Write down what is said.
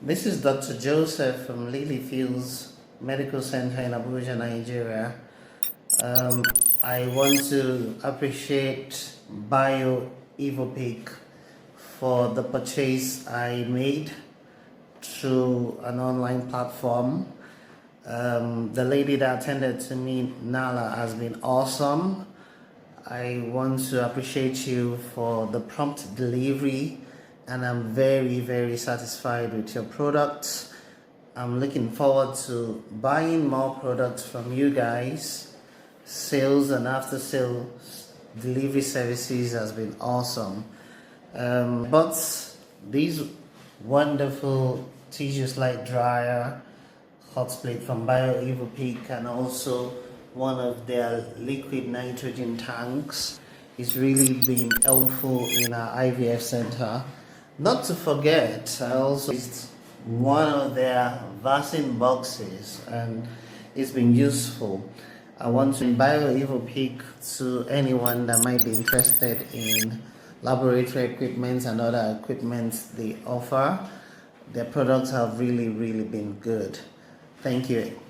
This is Dr. Joseph from Lily Fields Medical Center in Abuja, Nigeria. I want to appreciate Bio Evopic for the purchase I made through an online platform. The lady that attended to me, Nala, has been awesome. I want to appreciate you for the prompt delivery, and I'm very, very satisfied with your products. I'm looking forward to buying more products from you guys. Sales and after sales delivery services has been awesome. But these wonderful tissue slide dryer, hot plate from BioEvoPeak, and also one of their liquid nitrogen tanks is really been helpful in our IVF center. Not to forget, I also used one of their vaccine boxes and it's been useful. I want to BioEvoPeak to anyone that might be interested in laboratory equipment and other equipment they offer. Their products have really been good. Thank you.